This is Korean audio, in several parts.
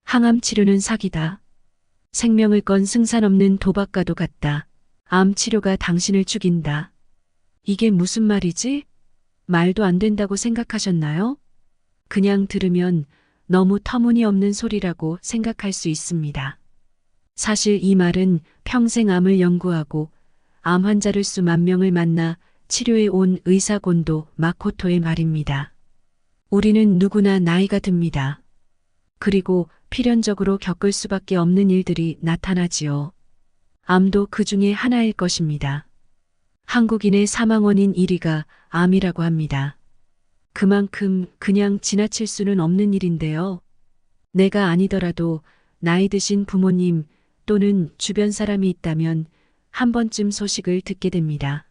항암 치료는 사기다. 생명을 건 승산 없는 도박과도 같다. 암 치료가 당신을 죽인다. 이게 무슨 말이지? 말도 안 된다고 생각하셨나요? 그냥 들으면 너무 터무니없는 소리라고 생각할 수 있습니다. 사실 이 말은 평생 암을 연구하고 암 환자를 수만 명을 만나 치료해 온 의사 곤도 마코토의 말입니다. 우리는 누구나 나이가 듭니다. 그리고 필연적으로 겪을 수밖에 없는 일들이 나타나지요. 암도 그 중에 하나일 것입니다. 한국인의 사망 원인 1위가 암이라고 합니다. 그만큼 그냥 지나칠 수는 없는 일인데요. 내가 아니더라도 나이 드신 부모님 또는 주변 사람이 있다면 한 번쯤 소식을 듣게 됩니다.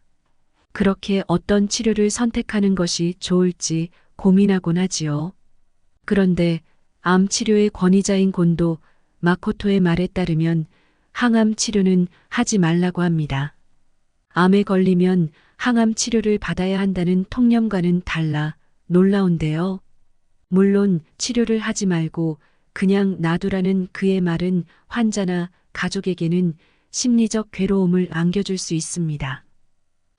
그렇게 어떤 치료를 선택하는 것이 좋을지 고민하곤 하지요. 그런데 암 치료의 권위자인 곤도 마코토의 말에 따르면 항암 치료는 하지 말라고 합니다. 암에 걸리면 항암 치료를 받아야 한다는 통념과는 달라 놀라운데요. 물론 치료를 하지 말고 그냥 놔두라는 그의 말은 환자나 가족에게는 심리적 괴로움을 안겨줄 수 있습니다.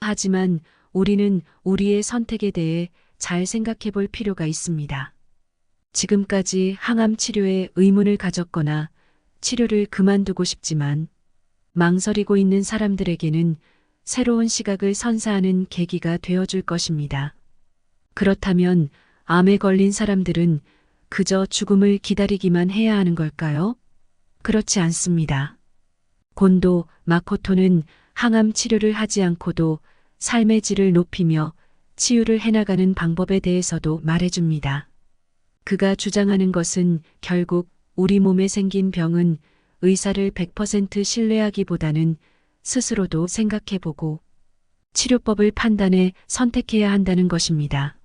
하지만 우리는 우리의 선택에 대해 잘 생각해 볼 필요가 있습니다. 지금까지 항암 치료에 의문을 가졌거나 치료를 그만두고 싶지만 망설이고 있는 사람들에게는 새로운 시각을 선사하는 계기가 되어줄 것입니다. 그렇다면 암에 걸린 사람들은 그저 죽음을 기다리기만 해야 하는 걸까요? 그렇지 않습니다. 곤도 마코토는 항암 치료를 하지 않고도 삶의 질을 높이며 치유를 해나가는 방법에 대해서도 말해줍니다. 그가 주장하는 것은 결국 우리 몸에 생긴 병은 의사를 100% 신뢰하기보다는 스스로도 생각해보고 치료법을 판단해 선택해야 한다는 것입니다.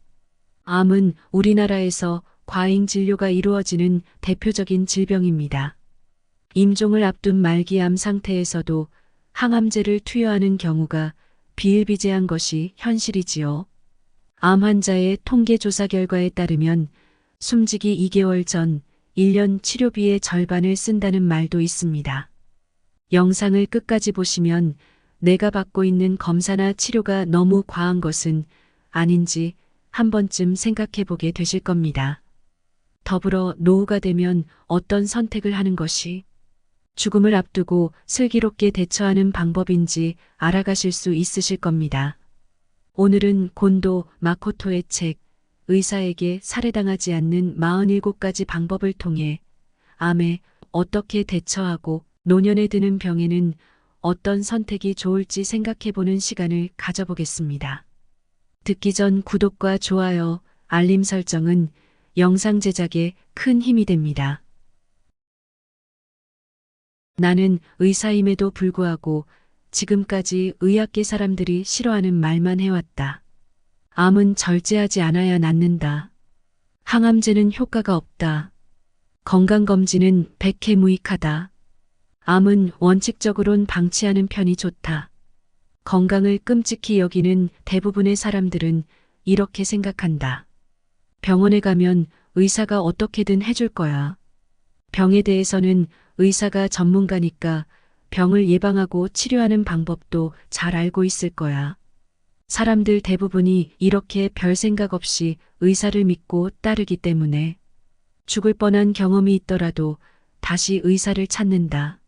암은 우리나라에서 과잉 진료가 이루어지는 대표적인 질병입니다. 임종을 앞둔 말기암 상태에서도 항암제를 투여하는 경우가 비일비재한 것이 현실이지요. 암 환자의 통계 조사 결과에 따르면 숨지기 2개월 전 1년 치료비의 절반을 쓴다는 말도 있습니다. 영상을 끝까지 보시면 내가 받고 있는 검사나 치료가 너무 과한 것은 아닌지 한 번쯤 생각해 보게 되실 겁니다. 더불어 노후가 되면 어떤 선택을 하는 것이 죽음을 앞두고 슬기롭게 대처하는 방법인지 알아가실 수 있으실 겁니다. 오늘은 곤도 마코토의 책 의사에게 살해당하지 않는 47가지 방법을 통해 암에 어떻게 대처하고 노년에 드는 병에는 어떤 선택이 좋을지 생각해보는 시간을 가져보겠습니다. 듣기 전 구독과 좋아요, 알림 설정은 영상 제작에 큰 힘이 됩니다. 나는 의사임에도 불구하고 지금까지 의학계 사람들이 싫어하는 말만 해왔다. 암은 절제하지 않아야 낫는다. 항암제는 효과가 없다. 건강검진은 백해무익하다. 암은 원칙적으론 방치하는 편이 좋다. 건강을 끔찍히 여기는 대부분의 사람들은 이렇게 생각한다. 병원에 가면 의사가 어떻게든 해줄 거야. 병에 대해서는 의사가 전문가니까 병을 예방하고 치료하는 방법도 잘 알고 있을 거야. 사람들 대부분이 이렇게 별 생각 없이 의사를 믿고 따르기 때문에 죽을 뻔한 경험이 있더라도 다시 의사를 찾는다.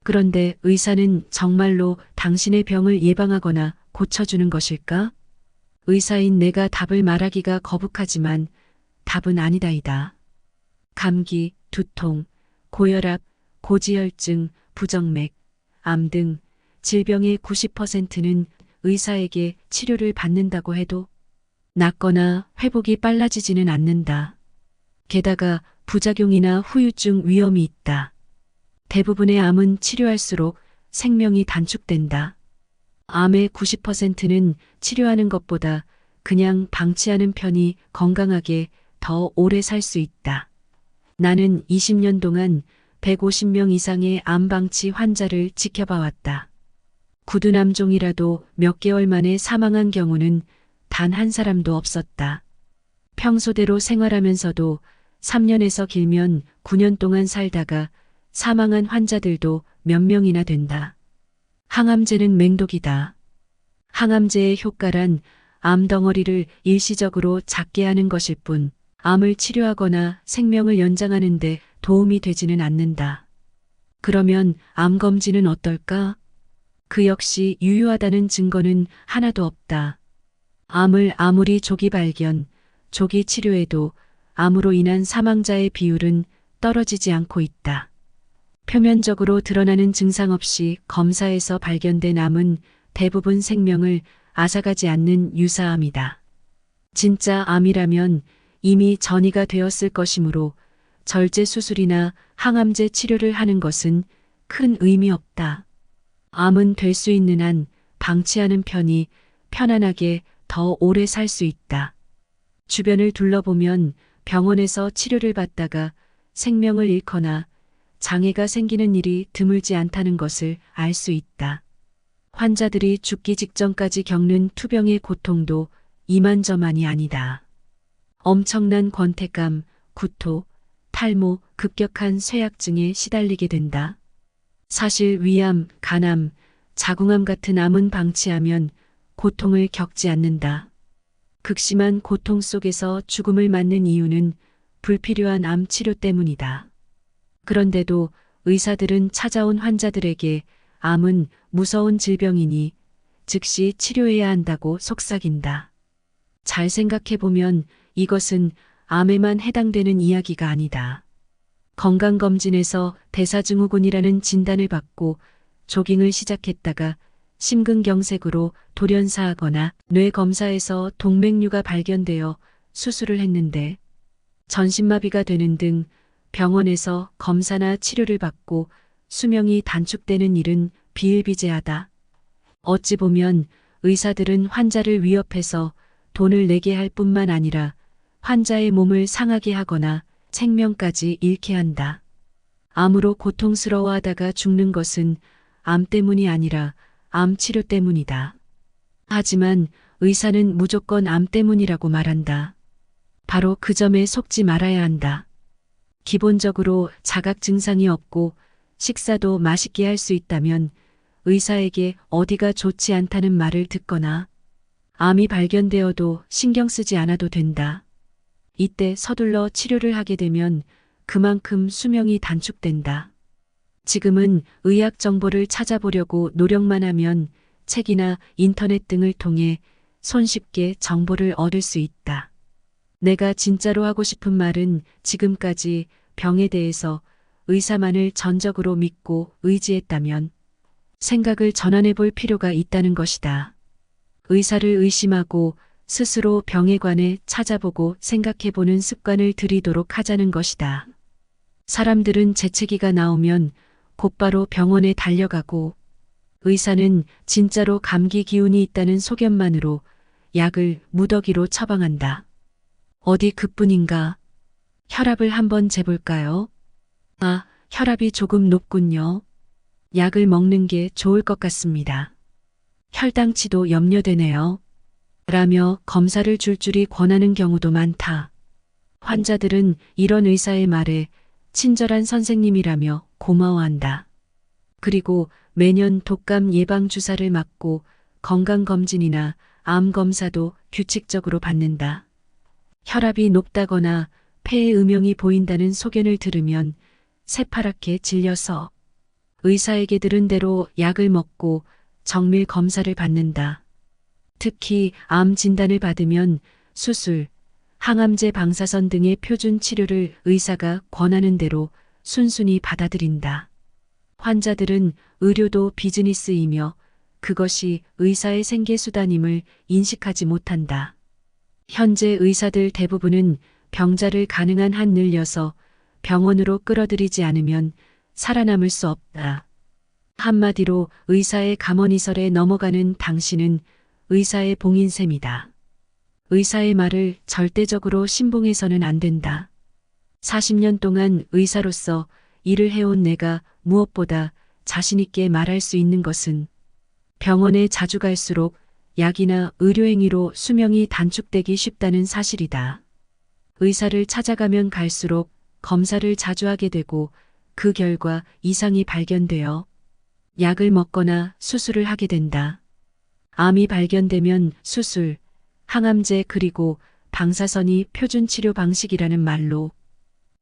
그런데 의사는 정말로 당신의 병을 예방하거나 고쳐주는 것일까? 의사인 내가 답을 말하기가 거북하지만 답은 아니다이다. 감기, 두통, 고혈압, 고지혈증, 부정맥, 암 등 질병의 90%는 의사에게 치료를 받는다고 해도 낫거나 회복이 빨라지지는 않는다. 게다가 부작용이나 후유증 위험이 있다. 대부분의 암은 치료할수록 생명이 단축된다. 암의 90%는 치료하는 것보다 그냥 방치하는 편이 건강하게 더 오래 살 수 있다. 나는 20년 동안 150명 이상의 암 방치 환자를 지켜봐왔다. 굳은 암종이라도 몇 개월 만에 사망한 경우는 단 한 사람도 없었다. 평소대로 생활하면서도 3년에서 길면 9년 동안 살다가 사망한 환자들도 몇 명이나 된다. 항암제는 맹독이다. 항암제의 효과란 암덩어리를 일시적으로 작게 하는 것일 뿐 암을 치료하거나 생명을 연장하는 데 도움이 되지는 않는다. 그러면 암검진은 어떨까? 그 역시 유효하다는 증거는 하나도 없다. 암을 아무리 조기 발견, 조기 치료해도 암으로 인한 사망자의 비율은 떨어지지 않고 있다. 표면적으로 드러나는 증상 없이 검사에서 발견된 암은 대부분 생명을 앗아가지 않는 유사암이다. 진짜 암이라면 이미 전이가 되었을 것이므로 절제 수술이나 항암제 치료를 하는 것은 큰 의미 없다. 암은 될 수 있는 한 방치하는 편이 편안하게 더 오래 살 수 있다. 주변을 둘러보면 병원에서 치료를 받다가 생명을 잃거나 장애가 생기는 일이 드물지 않다는 것을 알 수 있다. 환자들이 죽기 직전까지 겪는 투병의 고통도 이만저만이 아니다. 엄청난 권태감, 구토, 탈모, 급격한 쇠약증에 시달리게 된다. 사실 위암, 간암, 자궁암 같은 암은 방치하면 고통을 겪지 않는다. 극심한 고통 속에서 죽음을 맞는 이유는 불필요한 암 치료 때문이다. 그런데도 의사들은 찾아온 환자들에게 암은 무서운 질병이니 즉시 치료해야 한다고 속삭인다. 잘 생각해보면 이것은 암에만 해당되는 이야기가 아니다. 건강검진에서 대사증후군이라는 진단을 받고 조깅을 시작했다가 심근경색으로 돌연사하거나 뇌검사에서 동맥류가 발견되어 수술을 했는데 전신마비가 되는 등 병원에서 검사나 치료를 받고 수명이 단축되는 일은 비일비재하다. 어찌 보면 의사들은 환자를 위협해서 돈을 내게 할 뿐만 아니라 환자의 몸을 상하게 하거나 생명까지 잃게 한다. 암으로 고통스러워하다가 죽는 것은 암 때문이 아니라 암 치료 때문이다. 하지만 의사는 무조건 암 때문이라고 말한다. 바로 그 점에 속지 말아야 한다. 기본적으로 자각 증상이 없고 식사도 맛있게 할 수 있다면 의사에게 어디가 좋지 않다는 말을 듣거나 암이 발견되어도 신경 쓰지 않아도 된다. 이때 서둘러 치료를 하게 되면 그만큼 수명이 단축된다. 지금은 의학 정보를 찾아보려고 노력만 하면 책이나 인터넷 등을 통해 손쉽게 정보를 얻을 수 있다. 내가 진짜로 하고 싶은 말은 지금까지 병에 대해서 의사만을 전적으로 믿고 의지했다면 생각을 전환해 볼 필요가 있다는 것이다. 의사를 의심하고 스스로 병에 관해 찾아보고 생각해보는 습관을 들이도록 하자는 것이다. 사람들은 재채기가 나오면 곧바로 병원에 달려가고 의사는 진짜로 감기 기운이 있다는 소견만으로 약을 무더기로 처방한다. 어디 그뿐인가? 혈압을 한번 재볼까요? 아, 혈압이 조금 높군요. 약을 먹는 게 좋을 것 같습니다. 혈당치도 염려되네요. 라며 검사를 줄줄이 권하는 경우도 많다. 환자들은 이런 의사의 말에 친절한 선생님이라며 고마워한다. 그리고 매년 독감 예방 주사를 맞고 건강검진이나 암검사도 규칙적으로 받는다. 혈압이 높다거나 폐에 음영이 보인다는 소견을 들으면 새파랗게 질려서 의사에게 들은 대로 약을 먹고 정밀 검사를 받는다. 특히 암 진단을 받으면 수술, 항암제 방사선 등의 표준 치료를 의사가 권하는 대로 순순히 받아들인다. 환자들은 의료도 비즈니스이며 그것이 의사의 생계수단임을 인식하지 못한다. 현재 의사들 대부분은 병자를 가능한 한 늘려서 병원으로 끌어들이지 않으면 살아남을 수 없다. 한마디로 의사의 감언이설에 넘어가는 당신은 의사의 봉인셈이다. 의사의 말을 절대적으로 신봉해서는 안 된다. 40년 동안 의사로서 일을 해온 내가 무엇보다 자신있게 말할 수 있는 것은 병원에 자주 갈수록 약이나 의료행위로 수명이 단축되기 쉽다는 사실이다. 의사를 찾아가면 갈수록 검사를 자주 하게 되고 그 결과 이상이 발견되어 약을 먹거나 수술을 하게 된다. 암이 발견되면 수술, 항암제 그리고 방사선이 표준 치료 방식이라는 말로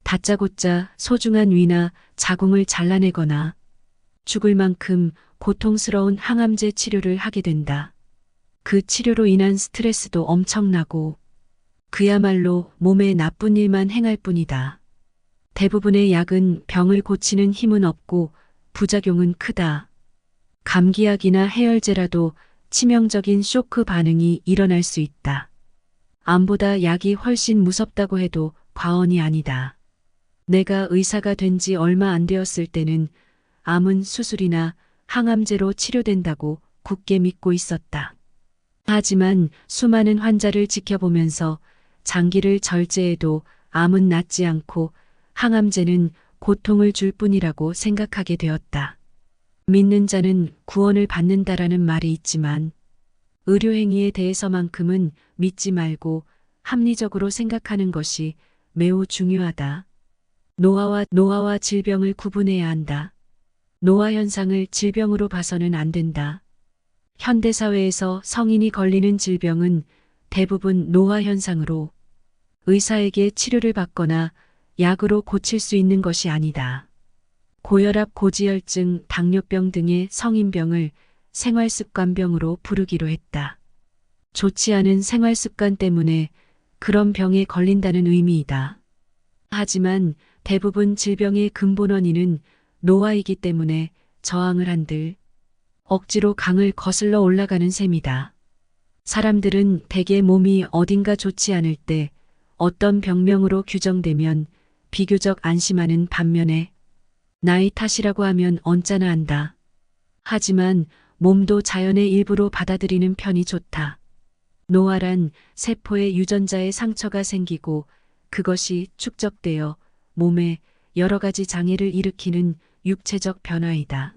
다짜고짜 소중한 위나 자궁을 잘라내거나 죽을 만큼 고통스러운 항암제 치료를 하게 된다. 그 치료로 인한 스트레스도 엄청나고 그야말로 몸에 나쁜 일만 행할 뿐이다. 대부분의 약은 병을 고치는 힘은 없고 부작용은 크다. 감기약이나 해열제라도 치명적인 쇼크 반응이 일어날 수 있다. 암보다 약이 훨씬 무섭다고 해도 과언이 아니다. 내가 의사가 된 지 얼마 안 되었을 때는 암은 수술이나 항암제로 치료된다고 굳게 믿고 있었다. 하지만 수많은 환자를 지켜보면서 장기를 절제해도 암은 낫지 않고 항암제는 고통을 줄 뿐이라고 생각하게 되었다. 믿는 자는 구원을 받는다라는 말이 있지만 의료행위에 대해서만큼은 믿지 말고 합리적으로 생각하는 것이 매우 중요하다. 노화와 질병을 구분해야 한다. 노화 현상을 질병으로 봐서는 안 된다. 현대사회에서 성인이 걸리는 질병은 대부분 노화 현상으로 의사에게 치료를 받거나 약으로 고칠 수 있는 것이 아니다. 고혈압, 고지혈증, 당뇨병 등의 성인병을 생활습관병으로 부르기로 했다. 좋지 않은 생활습관 때문에 그런 병에 걸린다는 의미이다. 하지만 대부분 질병의 근본 원인은 노화이기 때문에 저항을 한들 억지로 강을 거슬러 올라가는 셈이다. 사람들은 대개 몸이 어딘가 좋지 않을 때 어떤 병명으로 규정되면 비교적 안심하는 반면에 나이 탓이라고 하면 언짢아 한다. 하지만 몸도 자연의 일부로 받아들이는 편이 좋다. 노화란 세포의 유전자에 상처가 생기고 그것이 축적되어 몸에 여러 가지 장애를 일으키는 육체적 변화이다.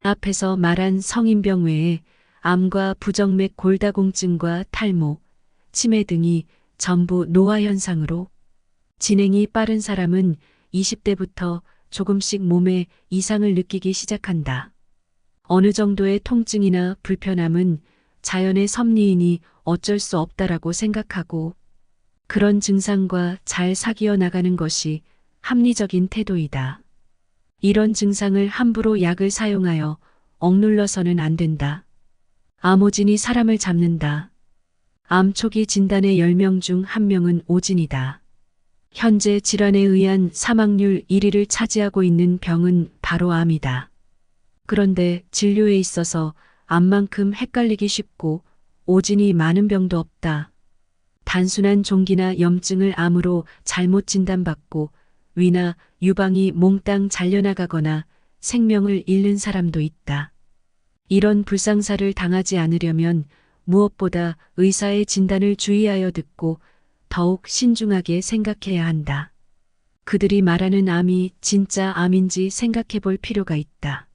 앞에서 말한 성인병 외에 암과 부정맥 골다공증과 탈모, 치매 등이 전부 노화 현상으로 진행이 빠른 사람은 20대부터 조금씩 몸에 이상을 느끼기 시작한다. 어느 정도의 통증이나 불편함은 자연의 섭리이니 어쩔 수 없다라고 생각하고 그런 증상과 잘 사귀어 나가는 것이 합리적인 태도이다. 이런 증상을 함부로 약을 사용하여 억눌러서는 안 된다. 암오진이 사람을 잡는다. 암 초기 진단의 10명 중 1명은 오진이다. 현재 질환에 의한 사망률 1위를 차지하고 있는 병은 바로 암이다. 그런데 진료에 있어서 암만큼 헷갈리기 쉽고 오진이 많은 병도 없다. 단순한 종기나 염증을 암으로 잘못 진단받고 위나 유방이 몽땅 잘려나가거나 생명을 잃는 사람도 있다. 이런 불상사를 당하지 않으려면 무엇보다 의사의 진단을 주의하여 듣고 더욱 신중하게 생각해야 한다. 그들이 말하는 암이 진짜 암인지 생각해 볼 필요가 있다.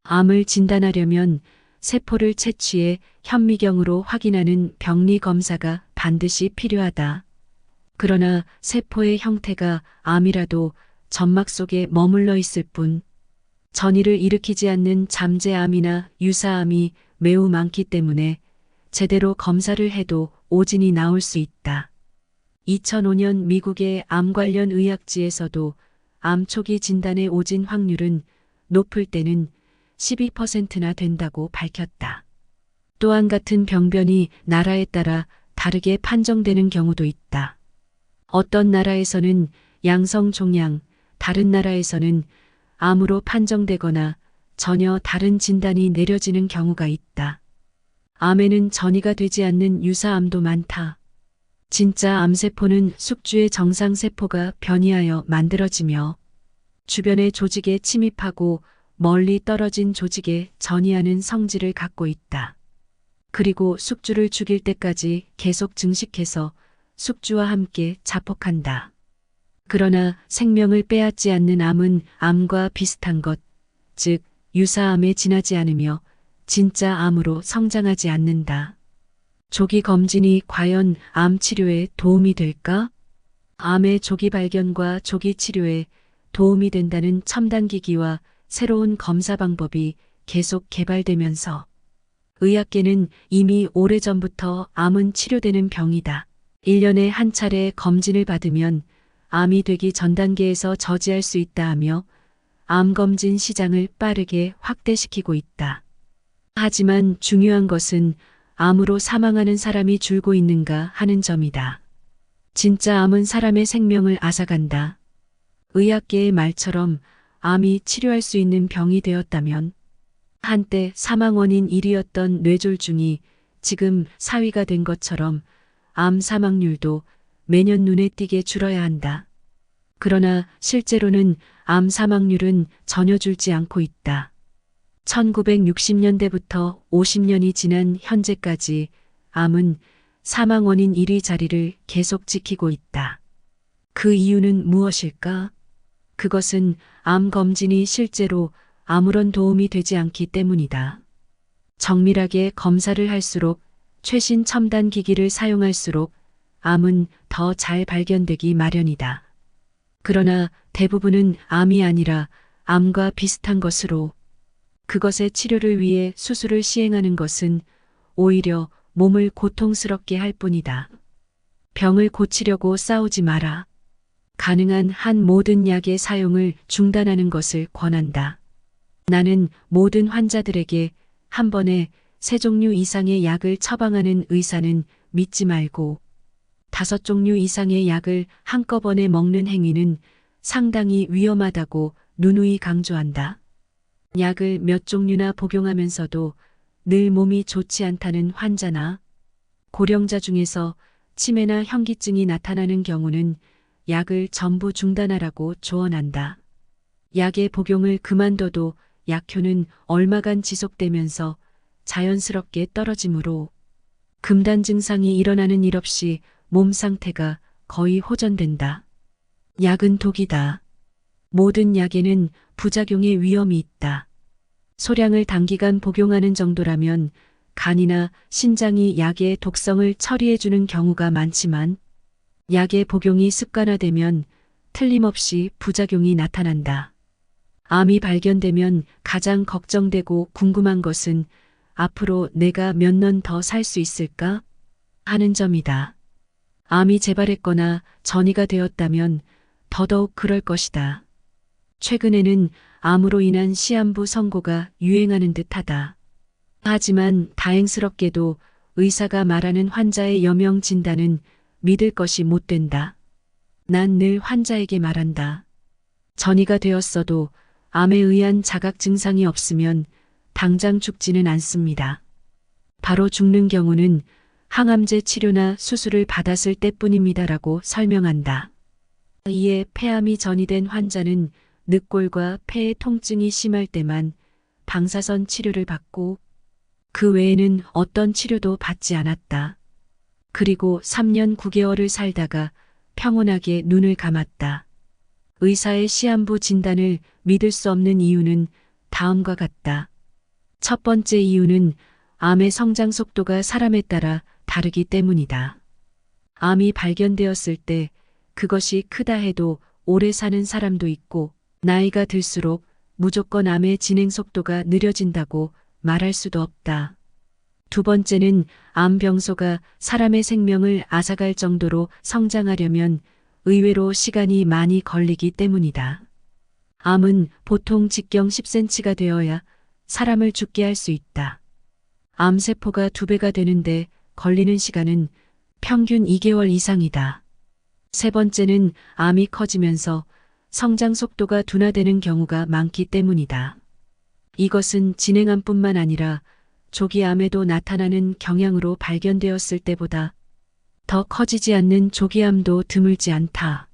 암을 진단하려면 세포를 채취해 현미경으로 확인하는 병리 검사가 반드시 필요하다. 그러나 세포의 형태가 암이라도 점막 속에 머물러 있을 뿐 전이를 일으키지 않는 잠재암이나 유사암이 매우 많기 때문에 제대로 검사를 해도 오진이 나올 수 있다. 2005년 미국의 암 관련 의학지에서도 암 초기 진단의 오진 확률은 높을 때는 12%나 된다고 밝혔다. 또한 같은 병변이 나라에 따라 다르게 판정되는 경우도 있다. 어떤 나라에서는 양성 종양, 다른 나라에서는 암으로 판정되거나 전혀 다른 진단이 내려지는 경우가 있다. 암에는 전이가 되지 않는 유사암도 많다. 진짜 암세포는 숙주의 정상세포가 변이하여 만들어지며 주변의 조직에 침입하고 멀리 떨어진 조직에 전이하는 성질을 갖고 있다. 그리고 숙주를 죽일 때까지 계속 증식해서 숙주와 함께 자폭한다. 그러나 생명을 빼앗지 않는 암은 암과 비슷한 것, 즉 유사암에 지나지 않으며 진짜 암으로 성장하지 않는다. 조기 검진이 과연 암 치료에 도움이 될까? 암의 조기 발견과 조기 치료에 도움이 된다는 첨단기기와 새로운 검사 방법이 계속 개발되면서 의학계는 이미 오래전부터 암은 치료되는 병이다. 1년에 한 차례 검진을 받으면 암이 되기 전 단계에서 저지할 수 있다 하며 암 검진 시장을 빠르게 확대시키고 있다. 하지만 중요한 것은 암으로 사망하는 사람이 줄고 있는가 하는 점이다. 진짜 암은 사람의 생명을 앗아간다. 의학계의 말처럼 암이 치료할 수 있는 병이 되었다면 한때 사망 원인 1위였던 뇌졸중이 지금 4위가 된 것처럼 암 사망률도 매년 눈에 띄게 줄어야 한다. 그러나 실제로는 암 사망률은 전혀 줄지 않고 있다. 1960년대부터 50년이 지난 현재까지 암은 사망 원인 1위 자리를 계속 지키고 있다. 그 이유는 무엇일까? 그것은 암 검진이 실제로 아무런 도움이 되지 않기 때문이다. 정밀하게 검사를 할수록 최신 첨단 기기를 사용할수록 암은 더 잘 발견되기 마련이다. 그러나 대부분은 암이 아니라 암과 비슷한 것으로 그것의 치료를 위해 수술을 시행하는 것은 오히려 몸을 고통스럽게 할 뿐이다. 병을 고치려고 싸우지 마라. 가능한 한 모든 약의 사용을 중단하는 것을 권한다. 나는 모든 환자들에게 한 번에 3종류 이상의 약을 처방하는 의사는 믿지 말고 5종류 이상의 약을 한꺼번에 먹는 행위는 상당히 위험하다고 누누이 강조한다. 약을 몇 종류나 복용하면서도 늘 몸이 좋지 않다는 환자나 고령자 중에서 치매나 현기증이 나타나는 경우는 약을 전부 중단하라고 조언한다. 약의 복용을 그만둬도 약효는 얼마간 지속되면서 자연스럽게 떨어지므로 금단 증상이 일어나는 일 없이 몸 상태가 거의 호전된다. 약은 독이다. 모든 약에는 부작용의 위험이 있다. 소량을 단기간 복용하는 정도라면 간이나 신장이 약의 독성을 처리해주는 경우가 많지만 약의 복용이 습관화되면 틀림없이 부작용이 나타난다. 암이 발견되면 가장 걱정되고 궁금한 것은 앞으로 내가 몇 년 더 살 수 있을까 하는 점이다. 암이 재발했거나 전이가 되었다면 더더욱 그럴 것이다. 최근에는 암으로 인한 시한부 선고가 유행하는 듯하다. 하지만 다행스럽게도 의사가 말하는 환자의 여명 진단은 믿을 것이 못 된다. 난 늘 환자에게 말한다. 전이가 되었어도 암에 의한 자각 증상이 없으면 당장 죽지는 않습니다. 바로 죽는 경우는 항암제 치료나 수술을 받았을 때뿐입니다라고 설명한다. 이에 폐암이 전이된 환자는 늑골과 폐의 통증이 심할 때만 방사선 치료를 받고 그 외에는 어떤 치료도 받지 않았다. 그리고 3년 9개월을 살다가 평온하게 눈을 감았다. 의사의 시한부 진단을 믿을 수 없는 이유는 다음과 같다. 첫 번째 이유는 암의 성장 속도가 사람에 따라 다르기 때문이다. 암이 발견되었을 때 그것이 크다 해도 오래 사는 사람도 있고 나이가 들수록 무조건 암의 진행 속도가 느려진다고 말할 수도 없다. 두 번째는 암 병소가 사람의 생명을 앗아갈 정도로 성장하려면 의외로 시간이 많이 걸리기 때문이다. 암은 보통 직경 10cm가 되어야 사람을 죽게 할 수 있다. 암세포가 2배가 되는데 걸리는 시간은 평균 2개월 이상이다. 세 번째는 암이 커지면서 성장 속도가 둔화되는 경우가 많기 때문이다. 이것은 진행암뿐만 아니라 조기암에도 나타나는 경향으로 발견되었을 때보다 더 커지지 않는 조기암도 드물지 않다.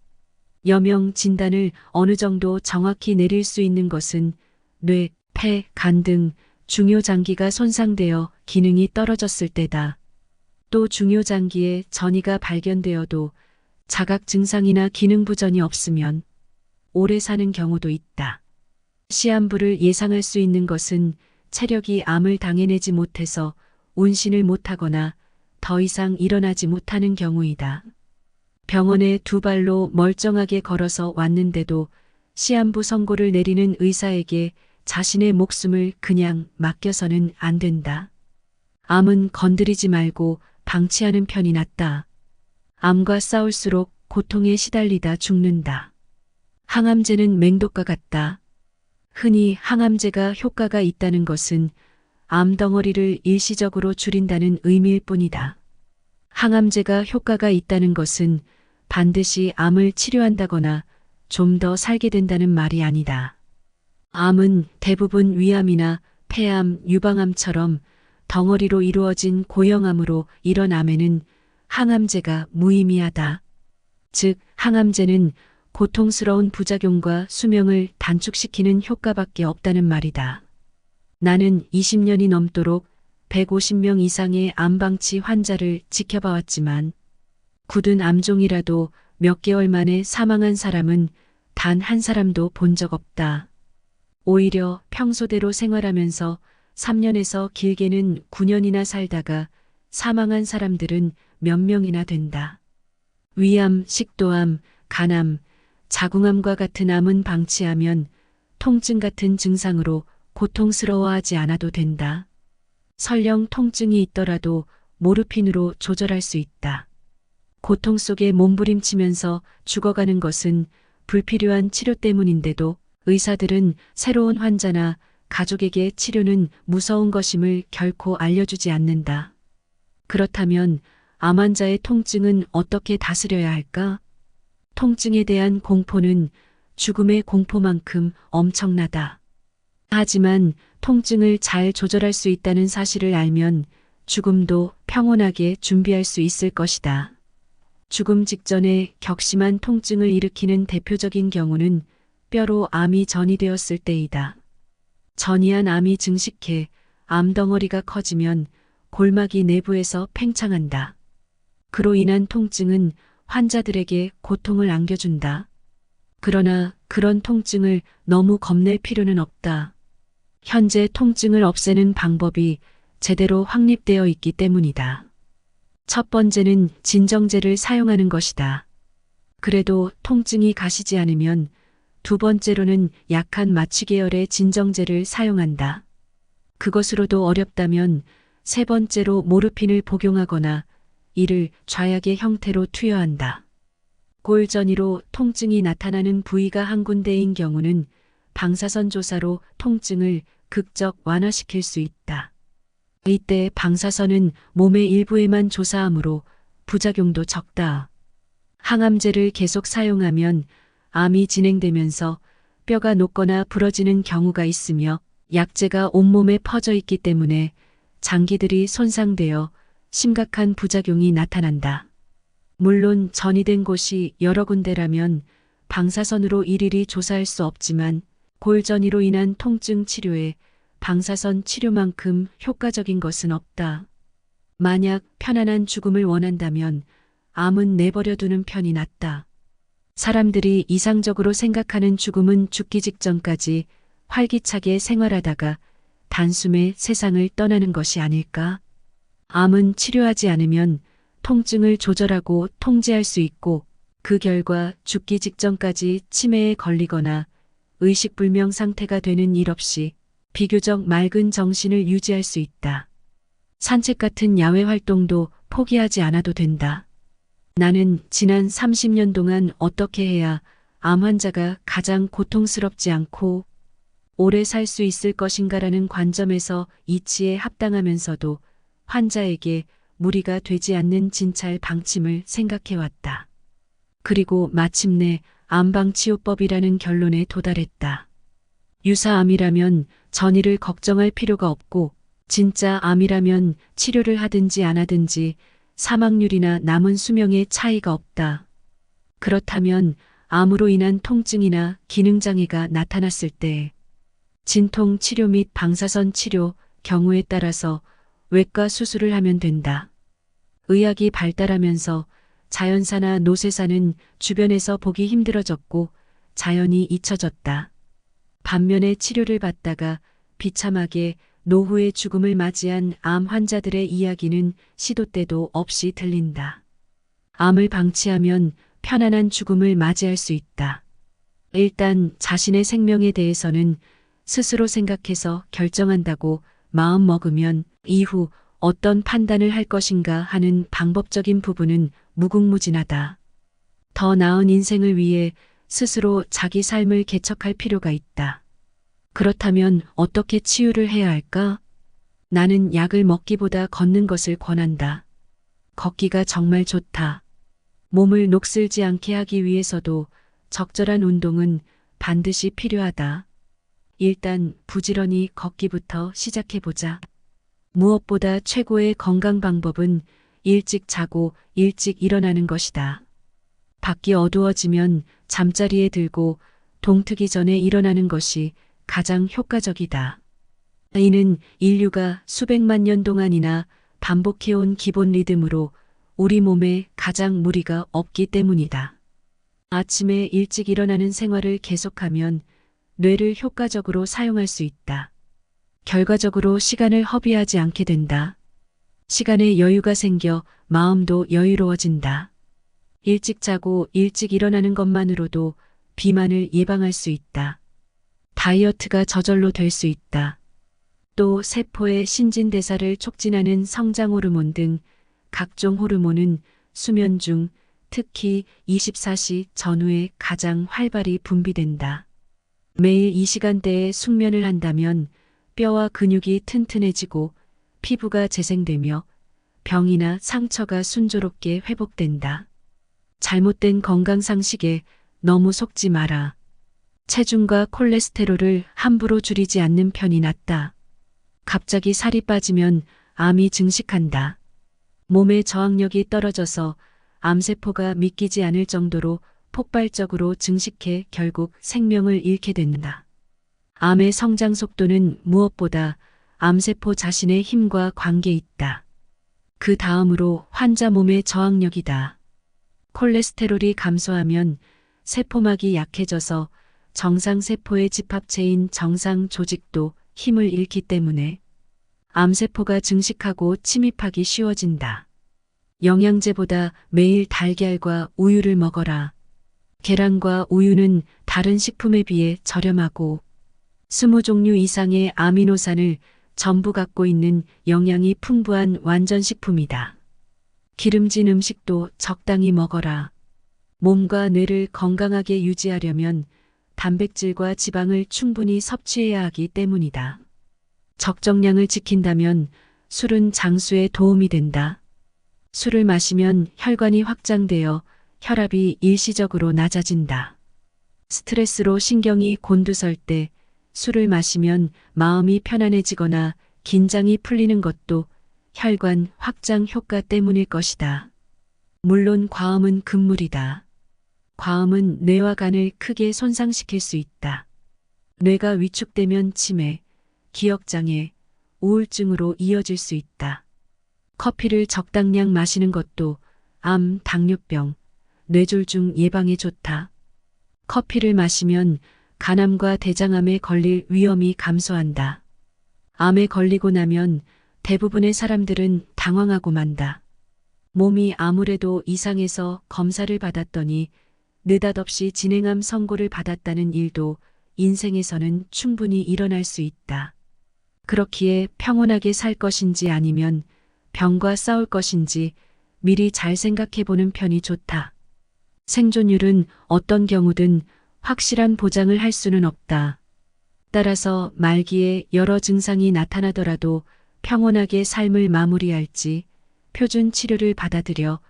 여명 진단을 어느 정도 정확히 내릴 수 있는 것은 뇌, 폐, 간 등 중요 장기가 손상되어 기능이 떨어졌을 때다. 또 중요 장기에 전이가 발견되어도 자각 증상이나 기능 부전이 없으면 오래 사는 경우도 있다. 시한부를 예상할 수 있는 것은 체력이 암을 당해내지 못해서 운신을 못하거나 더 이상 일어나지 못하는 경우이다. 병원에 두 발로 멀쩡하게 걸어서 왔는데도 시한부 선고를 내리는 의사에게 자신의 목숨을 그냥 맡겨서는 안 된다. 암은 건드리지 말고 방치하는 편이 낫다. 암과 싸울수록 고통에 시달리다 죽는다. 항암제는 맹독과 같다. 흔히 항암제가 효과가 있다는 것은 암 덩어리를 일시적으로 줄인다는 의미일 뿐이다. 항암제가 효과가 있다는 것은 반드시 암을 치료한다거나 좀 더 살게 된다는 말이 아니다. 암은 대부분 위암이나 폐암, 유방암처럼 덩어리로 이루어진 고형암으로 이런 암에는 항암제가 무의미하다. 즉, 항암제는 고통스러운 부작용과 수명을 단축시키는 효과밖에 없다는 말이다. 나는 20년이 넘도록 150명 이상의 암방치 환자를 지켜봐왔지만 굳은 암종이라도 몇 개월 만에 사망한 사람은 단 한 사람도 본 적 없다. 오히려 평소대로 생활하면서 3년에서 길게는 9년이나 살다가 사망한 사람들은 몇 명이나 된다. 위암, 식도암, 간암, 자궁암과 같은 암은 방치하면 통증 같은 증상으로 고통스러워하지 않아도 된다. 설령 통증이 있더라도 모르핀으로 조절할 수 있다. 고통 속에 몸부림치면서 죽어가는 것은 불필요한 치료 때문인데도 의사들은 새로운 환자나 가족에게 치료는 무서운 것임을 결코 알려주지 않는다. 그렇다면 암 환자의 통증은 어떻게 다스려야 할까? 통증에 대한 공포는 죽음의 공포만큼 엄청나다. 하지만 통증을 잘 조절할 수 있다는 사실을 알면 죽음도 평온하게 준비할 수 있을 것이다. 죽음 직전에 격심한 통증을 일으키는 대표적인 경우는 뼈로 암이 전이되었을 때이다. 전이한 암이 증식해 암덩어리가 커지면 골막이 내부에서 팽창한다. 그로 인한 통증은 환자들에게 고통을 안겨준다. 그러나 그런 통증을 너무 겁낼 필요는 없다. 현재 통증을 없애는 방법이 제대로 확립되어 있기 때문이다. 첫 번째는 진정제를 사용하는 것이다. 그래도 통증이 가시지 않으면 두 번째로는 약한 마취 계열의 진정제를 사용한다. 그것으로도 어렵다면 세 번째로 모르핀을 복용하거나 이를 좌약의 형태로 투여한다. 골전이로 통증이 나타나는 부위가 한 군데인 경우는 방사선 조사로 통증을 극적 완화시킬 수 있다. 이때 방사선은 몸의 일부에만 조사하므로 부작용도 적다. 항암제를 계속 사용하면 암이 진행되면서 뼈가 녹거나 부러지는 경우가 있으며 약제가 온몸에 퍼져 있기 때문에 장기들이 손상되어 심각한 부작용이 나타난다. 물론 전이된 곳이 여러 군데라면 방사선으로 일일이 조사할 수 없지만 골전이로 인한 통증 치료에 방사선 치료만큼 효과적인 것은 없다. 만약 편안한 죽음을 원한다면 암은 내버려 두는 편이 낫다. 사람들이 이상적으로 생각하는 죽음은 죽기 직전까지 활기차게 생활하다가 단숨에 세상을 떠나는 것이 아닐까? 암은 치료하지 않으면 통증을 조절하고 통제할 수 있고 그 결과 죽기 직전까지 치매에 걸리거나 의식불명 상태가 되는 일 없이 비교적 맑은 정신을 유지할 수 있다. 산책 같은 야외 활동도 포기하지 않아도 된다. 나는 지난 30년 동안 어떻게 해야 암 환자가 가장 고통스럽지 않고 오래 살 수 있을 것인가라는 관점에서 이치에 합당하면서도 환자에게 무리가 되지 않는 진찰 방침을 생각해왔다. 그리고 마침내 암방치요법이라는 결론에 도달했다. 유사암이라면 전이를 걱정할 필요가 없고 진짜 암이라면 치료를 하든지 안 하든지 사망률이나 남은 수명의 차이가 없다. 그렇다면 암으로 인한 통증이나 기능장애가 나타났을 때 진통 치료 및 방사선 치료 경우에 따라서 외과 수술을 하면 된다. 의학이 발달하면서 자연사나 노쇠사는 주변에서 보기 힘들어졌고 자연이 잊혀졌다. 반면에 치료를 받다가 비참하게 노후의 죽음을 맞이한 암 환자들의 이야기는 시도 때도 없이 들린다. 암을 방치하면 편안한 죽음을 맞이할 수 있다. 일단 자신의 생명에 대해서는 스스로 생각해서 결정한다고 마음 먹으면 이후 어떤 판단을 할 것인가 하는 방법적인 부분은 무궁무진하다. 더 나은 인생을 위해 스스로 자기 삶을 개척할 필요가 있다. 그렇다면 어떻게 치유를 해야 할까? 나는 약을 먹기보다 걷는 것을 권한다. 걷기가 정말 좋다. 몸을 녹슬지 않게 하기 위해서도 적절한 운동은 반드시 필요하다. 일단 부지런히 걷기부터 시작해보자. 무엇보다 최고의 건강 방법은 일찍 자고 일찍 일어나는 것이다. 밖이 어두워지면 잠자리에 들고 동트기 전에 일어나는 것이 가장 효과적이다. 이는 인류가 수백만 년 동안이나 반복해온 기본 리듬으로 우리 몸에 가장 무리가 없기 때문이다. 아침에 일찍 일어나는 생활을 계속하면 뇌를 효과적으로 사용할 수 있다. 결과적으로 시간을 허비하지 않게 된다. 시간에 여유가 생겨 마음도 여유로워진다. 일찍 자고 일찍 일어나는 것만으로도 비만을 예방할 수 있다. 다이어트가 저절로 될 수 있다. 또 세포의 신진대사를 촉진하는 성장 호르몬 등 각종 호르몬은 수면 중 특히 24시 전후에 가장 활발히 분비된다. 매일 이 시간대에 숙면을 한다면 뼈와 근육이 튼튼해지고 피부가 재생되며 병이나 상처가 순조롭게 회복된다. 잘못된 건강 상식에 너무 속지 마라. 체중과 콜레스테롤을 함부로 줄이지 않는 편이 낫다. 갑자기 살이 빠지면 암이 증식한다. 몸의 저항력이 떨어져서 암세포가 믿기지 않을 정도로 폭발적으로 증식해 결국 생명을 잃게 된다. 암의 성장 속도는 무엇보다 암세포 자신의 힘과 관계 있다. 그 다음으로 환자 몸의 저항력이다. 콜레스테롤이 감소하면 세포막이 약해져서 정상 세포의 집합체인 정상 조직도 힘을 잃기 때문에 암세포가 증식하고 침입하기 쉬워진다. 영양제보다 매일 달걀과 우유를 먹어라. 계란과 우유는 다른 식품에 비해 저렴하고 20종류 이상의 아미노산을 전부 갖고 있는 영양이 풍부한 완전식품이다. 기름진 음식도 적당히 먹어라. 몸과 뇌를 건강하게 유지하려면 단백질과 지방을 충분히 섭취해야 하기 때문이다. 적정량을 지킨다면 술은 장수에 도움이 된다. 술을 마시면 혈관이 확장되어 혈압이 일시적으로 낮아진다. 스트레스로 신경이 곤두설 때 술을 마시면 마음이 편안해지거나 긴장이 풀리는 것도 혈관 확장 효과 때문일 것이다. 물론 과음은 금물이다. 과음은 뇌와 간을 크게 손상시킬 수 있다. 뇌가 위축되면 치매, 기억장애, 우울증으로 이어질 수 있다. 커피를 적당량 마시는 것도 암, 당뇨병, 뇌졸중 예방에 좋다. 커피를 마시면 간암과 대장암에 걸릴 위험이 감소한다. 암에 걸리고 나면 대부분의 사람들은 당황하고 만다. 몸이 아무래도 이상해서 검사를 받았더니 느닷없이 진행암 선고를 받았다는 일도 인생에서는 충분히 일어날 수 있다. 그렇기에 평온하게 살 것인지 아니면 병과 싸울 것인지 미리 잘 생각해 보는 편이 좋다. 생존율은 어떤 경우든 확실한 보장을 할 수는 없다. 따라서 말기에 여러 증상이 나타나더라도 평온하게 삶을 마무리할지 표준 치료를 받아들여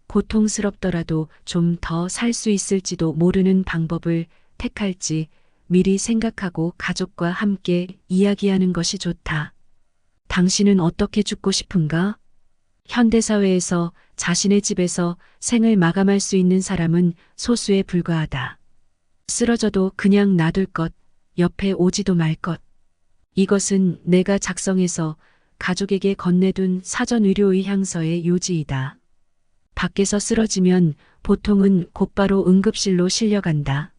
고통스럽더라도 좀 더 살 수 있을지도 모르는 방법을 택할지 미리 생각하고 가족과 함께 이야기하는 것이 좋다. 당신은 어떻게 죽고 싶은가? 현대사회에서 자신의 집에서 생을 마감할 수 있는 사람은 소수에 불과하다. 쓰러져도 그냥 놔둘 것, 옆에 오지도 말 것. 이것은 내가 작성해서 가족에게 건네둔 사전의료의 향서의 요지이다. 밖에서 쓰러지면 보통은 곧바로 응급실로 실려간다.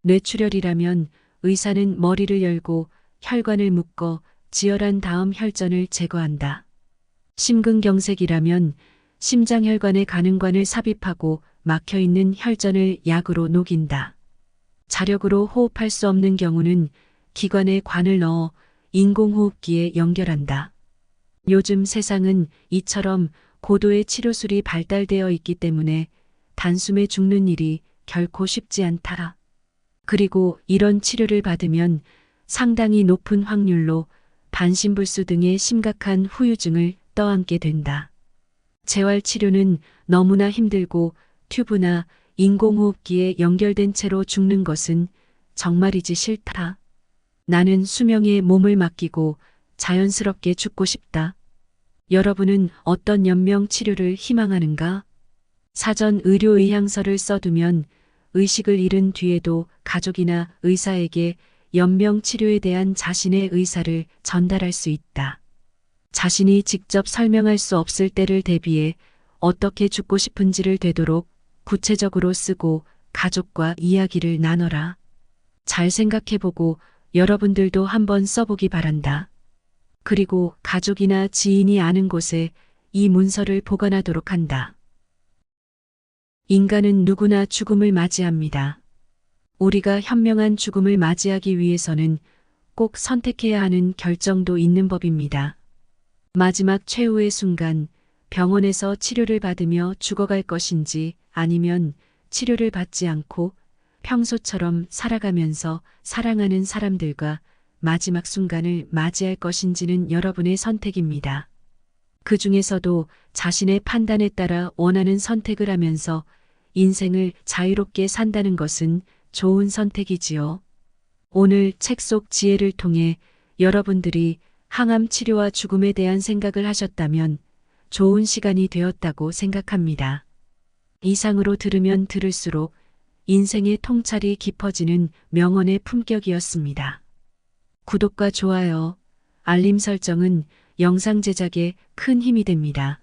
뇌출혈이라면 의사는 머리를 열고 혈관을 묶어 지혈한 다음 혈전을 제거한다. 심근경색이라면 심장혈관의 가능관을 삽입하고 막혀있는 혈전을 약으로 녹인다. 자력으로 호흡할 수 없는 경우는 기관에 관을 넣어 인공호흡기에 연결한다. 요즘 세상은 이처럼 고도의 치료술이 발달되어 있기 때문에 단숨에 죽는 일이 결코 쉽지 않다. 그리고 이런 치료를 받으면 상당히 높은 확률로 반신불수 등의 심각한 후유증을 떠안게 된다. 재활치료는 너무나 힘들고 튜브나 인공호흡기에 연결된 채로 죽는 것은 정말이지 싫다. 나는 수명에 몸을 맡기고 자연스럽게 죽고 싶다. 여러분은 어떤 연명 치료를 희망하는가? 사전 의료 의향서를 써두면 의식을 잃은 뒤에도 가족이나 의사에게 연명 치료에 대한 자신의 의사를 전달할 수 있다. 자신이 직접 설명할 수 없을 때를 대비해 어떻게 죽고 싶은지를 되도록 구체적으로 쓰고 가족과 이야기를 나눠라. 잘 생각해보고 여러분들도 한번 써보기 바란다. 그리고 가족이나 지인이 아는 곳에 이 문서를 보관하도록 한다. 인간은 누구나 죽음을 맞이합니다. 우리가 현명한 죽음을 맞이하기 위해서는 꼭 선택해야 하는 결정도 있는 법입니다. 마지막 최후의 순간 병원에서 치료를 받으며 죽어갈 것인지 아니면 치료를 받지 않고 평소처럼 살아가면서 사랑하는 사람들과 마지막 순간을 맞이할 것인지는 여러분의 선택입니다. 그 중에서도 자신의 판단에 따라 원하는 선택을 하면서 인생을 자유롭게 산다는 것은 좋은 선택이지요. 오늘 책 속 지혜를 통해 여러분들이 항암 치료와 죽음에 대한 생각을 하셨다면 좋은 시간이 되었다고 생각합니다. 이상으로 들으면 들을수록 인생의 통찰이 깊어지는 명언의 품격이었습니다. 구독과 좋아요, 알림 설정은 영상 제작에 큰 힘이 됩니다.